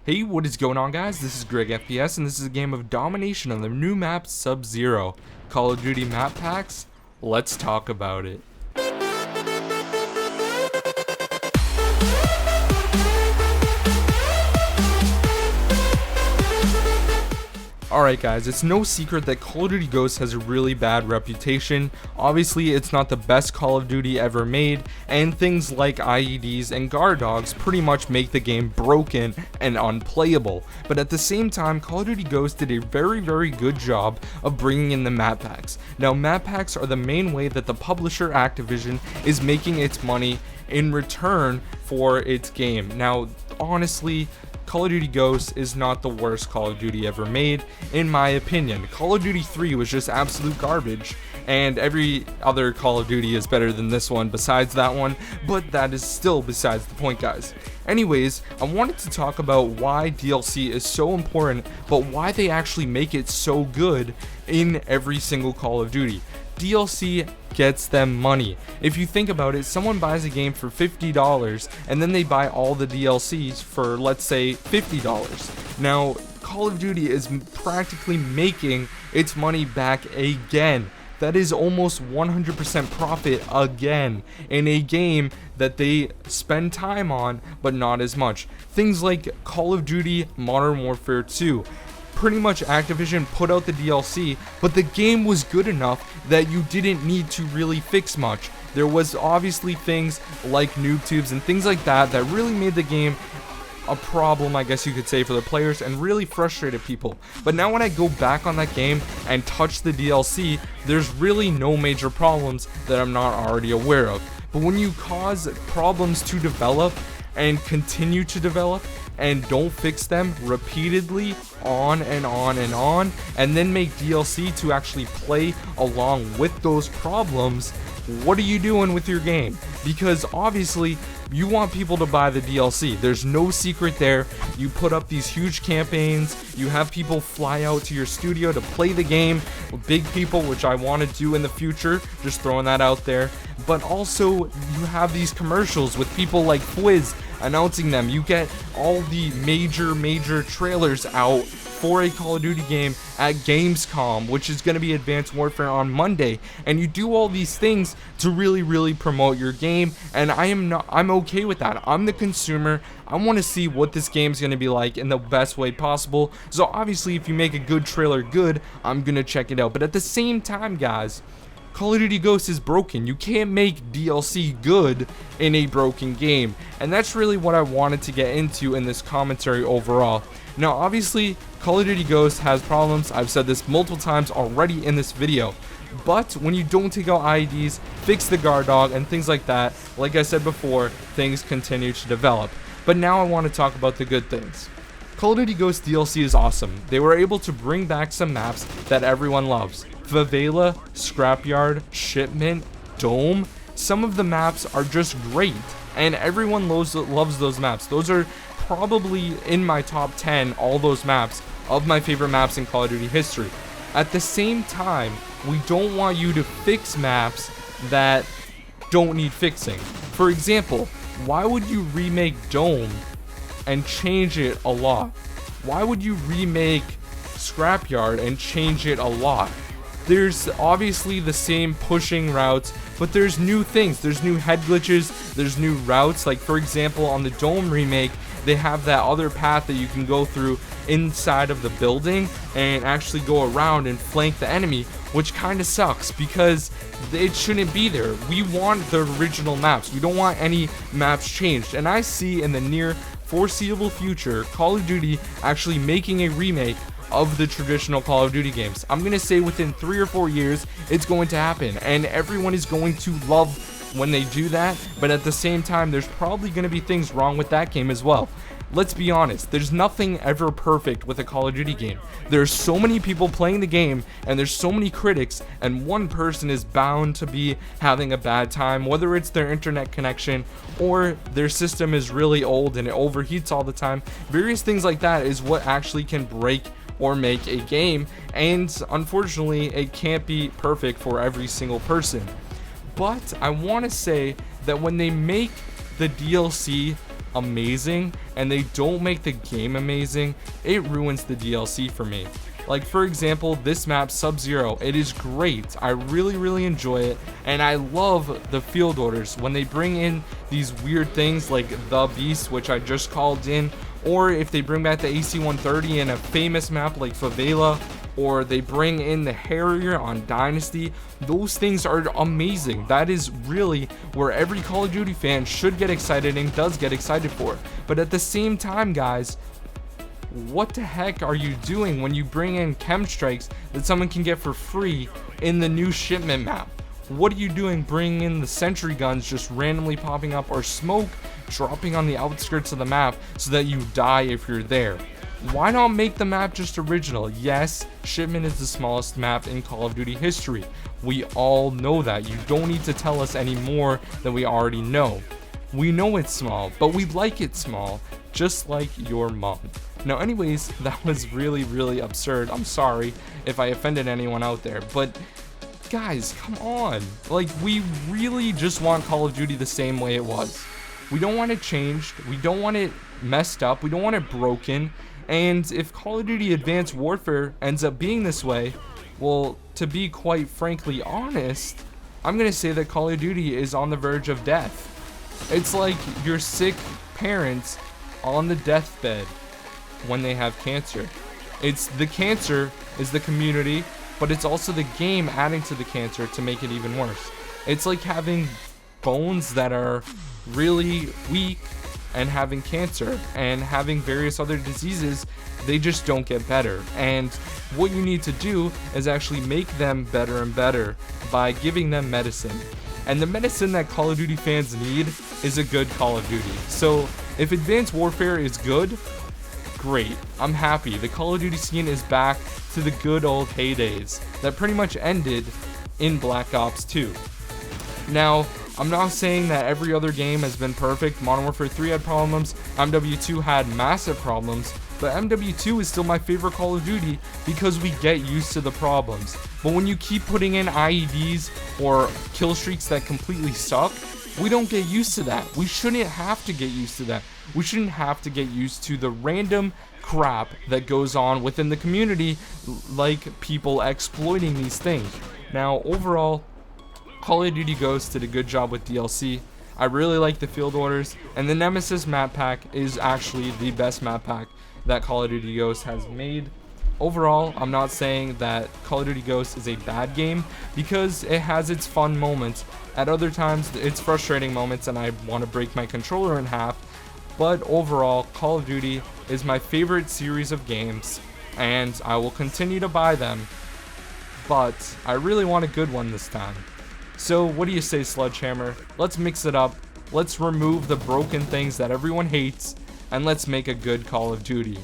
Hey, what is going on, guys? This is GregFPS, and this is a game of domination on the new map Sub-Zero. Call of Duty map packs? Let's talk about it. Alright guys, it's no secret that Call of Duty Ghosts has a really bad reputation. Obviously, it's not the best Call of Duty ever made, and things like IEDs and guard dogs pretty much make the game broken and unplayable. But at the same time, Call of Duty Ghosts did a very good job of bringing in the map packs. Now, map packs are the main way that the publisher Activision is making its money in return for its game. Now, honestly, Call of Duty Ghosts is not the worst Call of Duty ever made, in my opinion. Call of Duty 3 was just absolute garbage, and every other Call of Duty is better than this one besides that one, but that is still besides the point, guys. Anyways, I wanted to talk about why DLC is so important, but why they actually make it so good in every single Call of Duty. DLC gets them money. If you think about it, someone buys a game for $50 and then they buy all the DLCs for, let's say, $50. Now, Call of Duty is practically making its money back again. That is almost 100% profit again in a game that they spend time on, but not as much. Things like Call of Duty Modern Warfare 2. Pretty much Activision put out the DLC, but the game was good enough that you didn't need to really fix much. There was obviously things like noob tubes and things like that that really made the game a problem, I guess you could say, for the players and really frustrated people. But now when I go back on that game and touch the DLC, there's really no major problems that I'm not already aware of. But when you cause problems to develop and continue to develop and don't fix them repeatedly on and on, and then make DLC to actually play along with those problems, what are you doing with your game? Because obviously you want people to buy the DLC. There's no secret there. You put up these huge campaigns, you have people fly out to your studio to play the game, big people, which I want to do in the future, just throwing that out there. But also you have these commercials with people like Fwiz announcing them. You get all the major trailers out for a Call of Duty game at Gamescom, which is going to be Advanced Warfare on Monday, and you do all these things to really promote your game, and I'm okay with that. I'm the consumer. I want to see what this game is going to be like in the best way possible. So obviously if you make a good trailer good, I'm going to check it out. But at the same time, guys, Call of Duty Ghosts is broken. You can't make DLC good in a broken game. And that's really what I wanted to get into in this commentary overall. Now, obviously, Call of Duty Ghosts has problems. I've said this multiple times already in this video. But when you don't take out IEDs, fix the guard dog, and things like that, like I said before, things continue to develop. But now I want to talk about the good things. Call of Duty Ghosts DLC is awesome. They were able to bring back some maps that everyone loves. Favela, Scrapyard, Shipment, Dome. Some of the maps are just great, and everyone loves those maps. Those are probably in my top 10, all those maps, of my favorite maps in Call of Duty history. At the same time, we don't want you to fix maps that don't need fixing. For example, why would you remake Dome and change it a lot? Why would you remake Scrapyard and change it a lot? There's obviously the same pushing routes, but there's new things. There's new head glitches, there's new routes. Like, for example, on the Dome remake, they have that other path that you can go through inside of the building and actually go around and flank the enemy, which kind of sucks because it shouldn't be there. We want the original maps. We don't want any maps changed. And I see in the near foreseeable future Call of Duty actually making a remake of the traditional Call of Duty games. I'm gonna say within 3 or 4 years it's going to happen, and everyone is going to love when they do that. But at the same time, there's probably gonna be things wrong with that game as well. Let's be honest, there's nothing ever perfect with a Call of Duty game. There's so many people playing the game, and there's so many critics, and one person is bound to be having a bad time, whether it's their internet connection or their system is really old and it overheats all the time. Various things like that is what actually can break or make a game, and unfortunately it can't be perfect for every single person. But I want to say that when they make the DLC amazing and they don't make the game amazing, it ruins the DLC for me. Like, for example, this map, Sub-Zero, it is great. I really enjoy it, and I love the field orders when they bring in these weird things like the Beast, which I just called in, or if they bring back the AC-130 in a famous map like Favela, or they bring in the Harrier on Dynasty. Those things are amazing. That is really where every Call of Duty fan should get excited and does get excited for. But at the same time, guys, what the heck are you doing when you bring in chem strikes that someone can get for free in the new shipment map? What are you doing bringing in the sentry guns just randomly popping up, or smoke dropping on the outskirts of the map so that you die if you're there? Why not make the map just original? Yes, Shipment is the smallest map in Call of Duty history. We all know that. You don't need to tell us any more than we already know. We know it's small, but we like it small, just like your mom. Now anyways, that was really absurd. I'm sorry if I offended anyone out there, but guys, come on. Like, we really just want Call of Duty the same way it was. We don't want it changed. We don't want it messed up. We don't want it broken. And if Call of Duty Advanced Warfare ends up being this way, well, to be quite frankly honest, I'm gonna say that Call of Duty is on the verge of death. It's like your sick parents on the deathbed when they have cancer. It's the cancer is the community, but it's also the game adding to the cancer to make it even worse. It's like having bones that are really weak and having cancer and having various other diseases. They just don't get better. And what you need to do is actually make them better and better by giving them medicine. And the medicine that Call of Duty fans need is a good Call of Duty. So if Advanced Warfare is good, great. I'm happy. The Call of Duty scene is back to the good old heydays that pretty much ended in Black Ops 2. Now, I'm not saying that every other game has been perfect. Modern Warfare 3 had problems, MW2 had massive problems, but MW2 is still my favorite Call of Duty because we get used to the problems. But when you keep putting in IEDs or kill streaks that completely suck, we don't get used to that. We shouldn't have to get used to that. We shouldn't have to get used to the random crap that goes on within the community, like people exploiting these things. Now, overall, Call of Duty Ghosts did a good job with DLC. I really like the field orders, and the Nemesis Map Pack is actually the best map pack that Call of Duty Ghosts has made. Overall, I'm not saying that Call of Duty Ghosts is a bad game, because it has its fun moments. At other times, it's frustrating moments and I want to break my controller in half. But overall, Call of Duty is my favorite series of games, and I will continue to buy them. But I really want a good one this time. So what do you say, Sledgehammer? Let's mix it up. Let's remove the broken things that everyone hates, and let's make a good Call of Duty.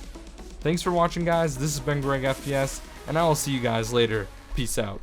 Thanks for watching, guys. This has been GregFPS, and I will see you guys later. Peace out.